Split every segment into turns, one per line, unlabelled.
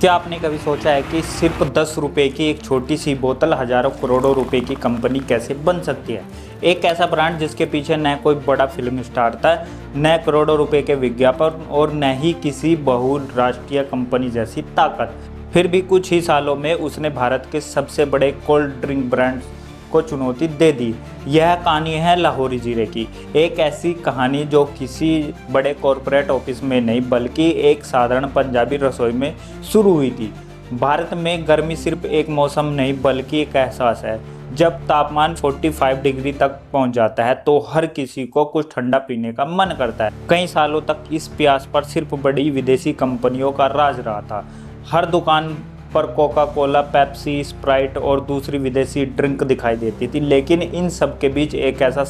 क्या आपने कभी सोचा है कि सिर्फ 10 रुपए की एक छोटी सी बोतल हजारों करोड़ों रुपए की कंपनी कैसे बन सकती है। एक ऐसा ब्रांड जिसके पीछे न कोई बड़ा फिल्म स्टार था, न करोड़ों रुपए के विज्ञापन और न ही किसी बहुराष्ट्रीय कंपनी जैसी ताकत। फिर भी कुछ ही सालों में उसने भारत के सबसे बड़े कोल्ड ड्रिंक ब्रांड्स को चुनौती दे दी। यह कहानी है लाहौरी जीरे की, एक ऐसी कहानी जो किसी बड़े कॉरपोरेट ऑफिस में नहीं बल्कि एक साधारण पंजाबी रसोई में शुरू हुई थी। भारत में गर्मी सिर्फ एक मौसम नहीं बल्कि एक एहसास है। जब तापमान 45 डिग्री तक पहुंच जाता है तो हर किसी को कुछ ठंडा पीने का मन करता है। कई सालों तक इस प्यास पर सिर्फ बड़ी विदेशी कंपनियों का राज रहा था। हर दुकान पर कोका कोला, पेप्सी, स्प्राइट और दूसरी विदेशी ड्रिंक दिखाई देती थी, लेकिन इन सब के बीच एक ऐसा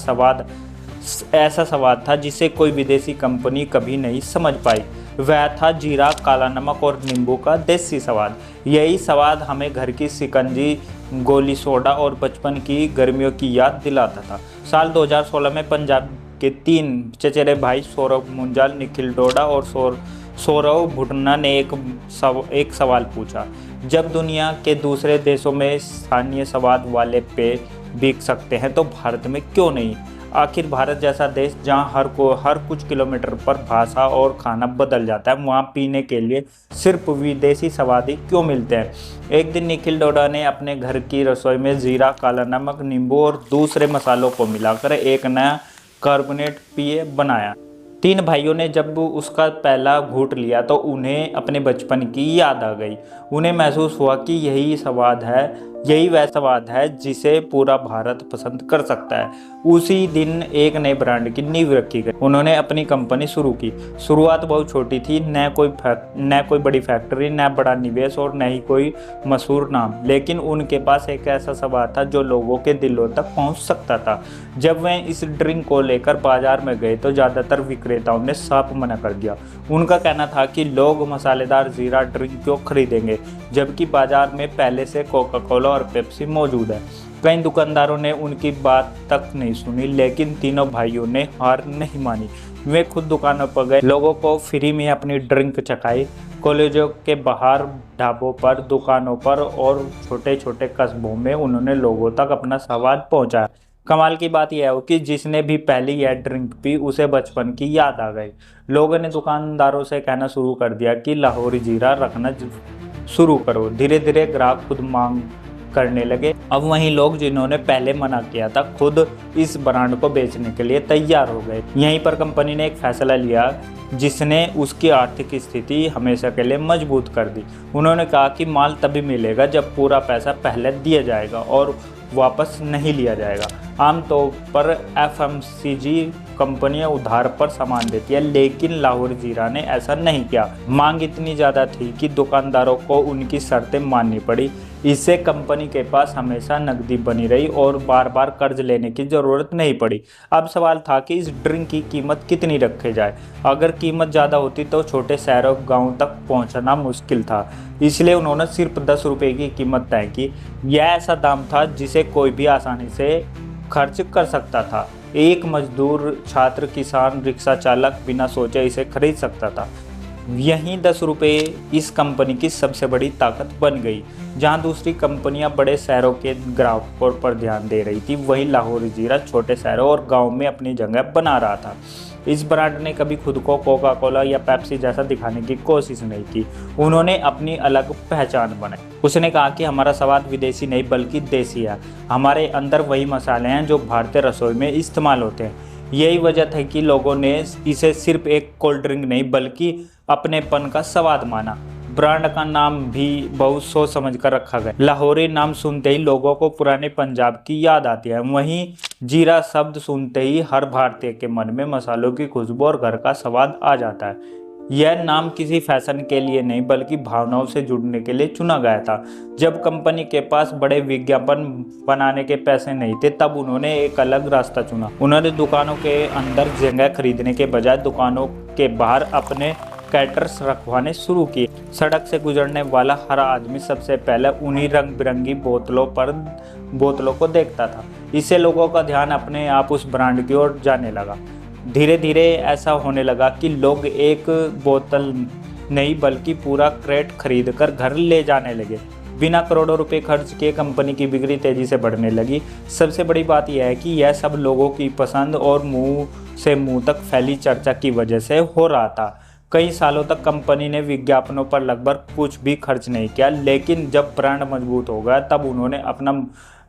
स्वाद था जिसे कोई विदेशी कंपनी कभी नहीं समझ पाई। वह था जीरा, काला नमक और नींबू का देसी स्वाद। यही स्वाद हमें घर की शिकंजी, गोली सोडा और बचपन की गर्मियों की याद दिलाता था। साल 2016 में पंजाब के 3 चचेरे भाई सौरभ मुंजाल, निखिल डोडा और सौरव भुटना ने एक सवाल पूछा, जब दुनिया के दूसरे देशों में स्थानीय स्वाद वाले पेय बिक सकते हैं तो भारत में क्यों नहीं? आखिर भारत जैसा देश जहां हर कुछ किलोमीटर पर भाषा और खाना बदल जाता है, वहां पीने के लिए सिर्फ विदेशी स्वाद ही क्यों मिलते हैं? एक दिन निखिल डोडा ने अपने घर की रसोई में जीरा, काला नमक, नींबू और दूसरे मसालों को मिलाकर एक नया कार्बोनेट पेय बनाया। 3 भाइयों ने जब उसका पहला घूंट लिया तो उन्हें अपने बचपन की याद आ गई। उन्हें महसूस हुआ कि यही वह स्वाद है जिसे पूरा भारत पसंद कर सकता है। उसी दिन एक नए ब्रांड की नींव रखी गई। उन्होंने अपनी कंपनी शुरू की। शुरुआत बहुत छोटी थी, न कोई बड़ी फैक्ट्री, न बड़ा निवेश और न ही कोई मशहूर नाम, लेकिन उनके पास एक ऐसा स्वाद था जो लोगों के दिलों तक पहुंच सकता था। जब वे इस ड्रिंक को लेकर बाजार में गए तो ज़्यादातर विक्रेताओं ने साफ मना कर दिया। उनका कहना था कि लोग मसालेदार जीरा ड्रिंक क्यों खरीदेंगे जबकि बाजार में पहले से कोका कोला और पेप्सी मौजूद है। कई दुकानदारों ने उनकी बात तक नहीं सुनी, लेकिन तीनों भाइयों ने हार नहीं मानी। वे खुद दुकानों पर गए, लोगों को फ्री में अपनी ड्रिंक चखाई। कॉलेजों के बाहर, ढाबों पर, दुकानों पर और छोटे छोटे कस्बों में उन्होंने लोगों तक अपना स्वाद पहुंचाया। कमाल की बात यह है कि जिसने भी पहली यह ड्रिंक पी उसे बचपन की याद आ गई। लोगों ने दुकानदारों से कहना शुरू कर दिया कि लाहौरी जीरा रखना शुरू करो। धीरे धीरे ग्राहक खुद मांग करने लगे। अब वहीं लोग जिन्होंने पहले मना किया था खुद इस ब्रांड को बेचने के लिए तैयार हो गए। यहीं पर कंपनी ने एक फैसला लिया जिसने उसकी आर्थिक स्थिति हमेशा के लिए मजबूत कर दी। उन्होंने कहा कि माल तभी मिलेगा जब पूरा पैसा पहले दिया जाएगा और वापस नहीं लिया जाएगा। आमतौर पर FMCG कंपनियां उधार पर सामान देती है, लेकिन लाहौरी जीरा ने ऐसा नहीं किया। मांग इतनी ज़्यादा थी कि दुकानदारों को उनकी शर्तें माननी पड़ी। इससे कंपनी के पास हमेशा नकदी बनी रही और बार बार कर्ज लेने की ज़रूरत नहीं पड़ी। अब सवाल था कि इस ड्रिंक की कीमत कितनी रखी जाए। अगर कीमत ज़्यादा होती तो छोटे शहरों गाँव तक पहुँचना मुश्किल था, इसलिए उन्होंने सिर्फ 10 रुपये की कीमत तय की। यह ऐसा दाम था जिसे कोई भी आसानी से खर्च कर सकता था। एक मजदूर, छात्र, किसान, रिक्शा चालक बिना सोचे इसे खरीद सकता था। यहीं 10 रुपये इस कंपनी की सबसे बड़ी ताकत बन गई। जहां दूसरी कंपनियां बड़े शहरों के ग्राहकों पर ध्यान दे रही थी, वहीं लाहौरी जीरा छोटे शहरों और गांव में अपनी जगह बना रहा था। इस ब्रांड ने कभी खुद को कोका कोला या पेप्सी जैसा दिखाने की कोशिश नहीं की। उन्होंने अपनी अलग पहचान बनाई। उसने कहा कि हमारा स्वाद विदेशी नहीं बल्कि देसी है। हमारे अंदर वही मसाले हैं जो भारतीय रसोई में इस्तेमाल होते हैं। यही वजह था कि लोगों ने इसे सिर्फ एक कोल्ड ड्रिंक नहीं बल्कि अपनेपन का स्वाद माना। ब्रांड का नाम भी बहुत सोच समझ कर रखा गया। लाहौरी नाम सुनते ही लोगों को पुराने पंजाब की याद आती है। वहीं जीरा शब्द सुनते ही हर भारतीय के मन में मसालों की खुशबू और घर का स्वाद आ जाता है। यह नाम किसी फैशन के लिए नहीं बल्कि भावनाओं से जुड़ने के लिए चुना गया था। जब कंपनी के पास बड़े विज्ञापन बनाने के पैसे नहीं थे तब उन्होंने एक अलग रास्ता चुना। उन्होंने दुकानों के अंदर जगह खरीदने के बजाय दुकानों के बाहर अपने कैटर्स रखवाने शुरू किए। सड़क से गुजरने वाला हर आदमी सबसे पहले उन्हीं रंग बिरंगी बोतलों को देखता था। इससे लोगों का ध्यान अपने आप उस ब्रांड की ओर जाने लगा। धीरे धीरे ऐसा होने लगा कि लोग एक बोतल नहीं बल्कि पूरा क्रेट खरीद कर घर ले जाने लगे। बिना करोड़ों रुपए खर्च किए कंपनी की बिक्री तेजी से बढ़ने लगी। सबसे बड़ी बात यह है कि यह सब लोगों की पसंद और मुंह से मुंह तक फैली चर्चा की वजह से हो रहा था। कई सालों तक कंपनी ने विज्ञापनों पर लगभग कुछ भी खर्च नहीं किया, लेकिन जब ब्रांड मजबूत हो गया तब उन्होंने अपना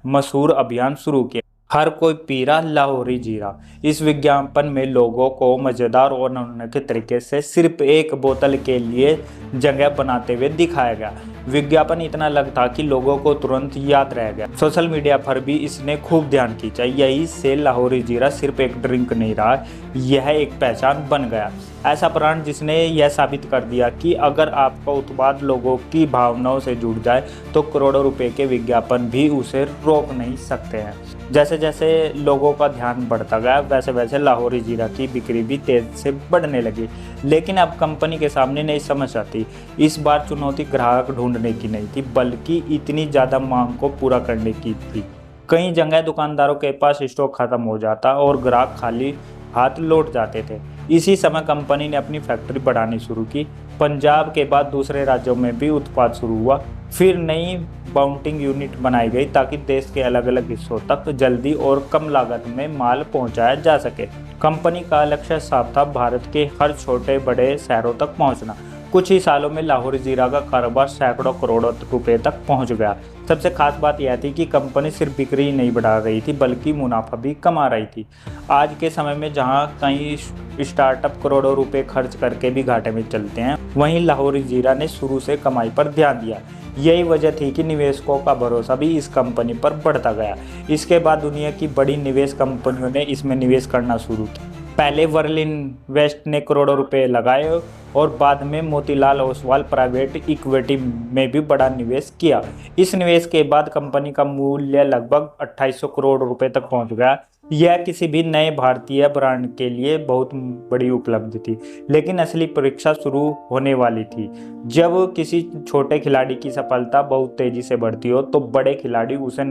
मशहूर अभियान शुरू किया, हर कोई पी रहा लाहौरी जीरा। इस विज्ञापन में लोगों को मज़ेदार और अनोखे तरीके से सिर्फ एक बोतल के लिए जगह बनाते हुए दिखाया गया। विज्ञापन इतना अलग था कि लोगों को तुरंत याद रह गया। सोशल मीडिया पर भी इसने खूब ध्यान खींचा। यही से लाहौरी जीरा सिर्फ एक ड्रिंक नहीं रहा, यह एक पहचान बन गया। ऐसा ब्रांड जिसने यह साबित कर दिया कि अगर आपका उत्पाद लोगों की भावनाओं से जुड़ जाए तो करोड़ों रुपए के विज्ञापन भी उसे रोक नहीं सकते हैं। जैसे जैसे लोगों का ध्यान बढ़ता गया वैसे वैसे लाहौरी जीरा की बिक्री भी तेज से बढ़ने लगी। लेकिन अब कंपनी के सामने नई समस्या थी। इस बार चुनौती ग्राहक ढूंढने की नहीं थी, बल्कि इतनी ज़्यादा मांग को पूरा करने की थी। कई जगह दुकानदारों के पास स्टॉक खत्म हो जाता और ग्राहक खाली हाथ लौट जाते थे। इसी समय कंपनी ने अपनी फैक्ट्री बढ़ानी शुरू की। पंजाब के बाद दूसरे राज्यों में भी उत्पाद शुरू हुआ। फिर नई बाउंटिंग यूनिट बनाई गई ताकि देश के अलग अलग हिस्सों तक जल्दी और कम लागत में माल पहुंचाया जा सके। कंपनी का लक्ष्य साफ था, भारत के हर छोटे बड़े शहरों तक पहुंचना। कुछ ही सालों में लाहौरी जीरा का कारोबार सैकड़ों करोड़ों रुपए तक पहुंच गया। सबसे खास बात यह थी कि कंपनी सिर्फ बिक्री नहीं बढ़ा रही थी बल्कि मुनाफा भी कमा रही थी। आज के समय में जहां कई स्टार्टअप करोड़ों रुपए खर्च करके भी घाटे में चलते हैं, वहीं लाहौरी जीरा ने शुरू से कमाई पर ध्यान दिया। यही वजह थी कि निवेशकों का भरोसा भी इस कंपनी पर बढ़ता गया। इसके बाद दुनिया की बड़ी निवेश कंपनियों ने इसमें निवेश करना शुरू किया। पहले वर्लिन वेस्ट ने करोड़ों रुपए लगाए और बाद में मोतीलाल ओसवाल प्राइवेट इक्विटी में भी बड़ा निवेश किया। इस निवेश के बाद कंपनी का मूल्य लगभग 2800 करोड़ रुपए तक पहुंच गया। यह किसी भी नए भारतीय ब्रांड के लिए बहुत बड़ी उपलब्धि थी, लेकिन असली परीक्षा शुरू होने वाली थी। जब किसी छोटे खिलाड़ी की सफलता बहुत तेजी से बढ़ती हो तो बड़े खिलाड़ी उसे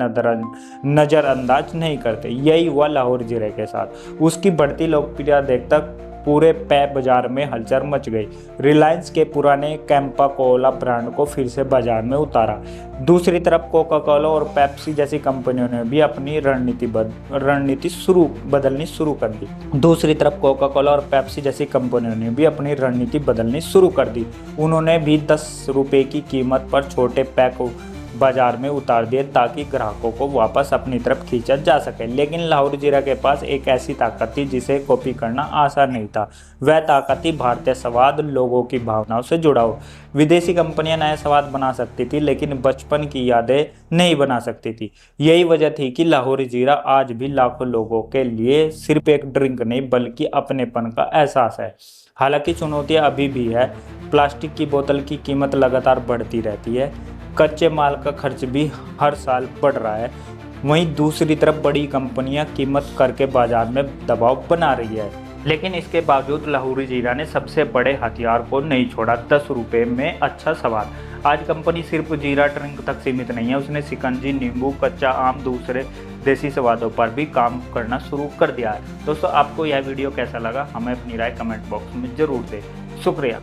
नज़रअंदाज नहीं करते। यही हुआ लाहौरी जीरा के साथ। उसकी बढ़ती लोकप्रियता देखकर पूरे पेय बाजार में हलचल मच गई। रिलायंस के पुराने कैंपा कोला ब्रांड को फिर से बाजार में उतारा। दूसरी तरफ कोका कोला और पेप्सी जैसी कंपनियों ने भी अपनी रणनीति बदलनी शुरू कर दी। उन्होंने भी 10 रुपए की कीमत पर छोटे पैक बाजार में उतार दिए ताकि ग्राहकों को वापस अपनी तरफ खींचा जा सके। लेकिन लाहौरी जीरा के पास एक ऐसी ताकत थी जिसे कॉपी करना आसान नहीं था। वह ताकत थी भारतीय स्वाद, लोगों की भावनाओं से जुड़ा हो। विदेशी कंपनियां नए स्वाद बना सकती थी लेकिन बचपन की यादें नहीं बना सकती थी। यही वजह थी कि लाहौरी जीरा आज भी लाखों लोगों के लिए सिर्फ एक ड्रिंक नहीं बल्कि अपनेपन का एहसास है। हालांकि चुनौतियां अभी भी है। प्लास्टिक की बोतल की कीमत लगातार बढ़ती रहती है। कच्चे माल का खर्च भी हर साल बढ़ रहा है। वहीं दूसरी तरफ बड़ी कंपनियां कीमत करके बाजार में दबाव बना रही है। लेकिन इसके बावजूद लाहौरी जीरा ने सबसे बड़े हथियार को नहीं छोड़ा, 10 रुपये में अच्छा स्वाद। आज कंपनी सिर्फ जीरा ड्रिंक तक सीमित नहीं है, उसने शिकंजी, नींबू, कच्चा आम, दूसरे देसी स्वादों पर भी काम करना शुरू कर दिया है। दोस्तों, आपको यह वीडियो कैसा लगा हमें अपनी राय कमेंट बॉक्स में ज़रूर दें। शुक्रिया।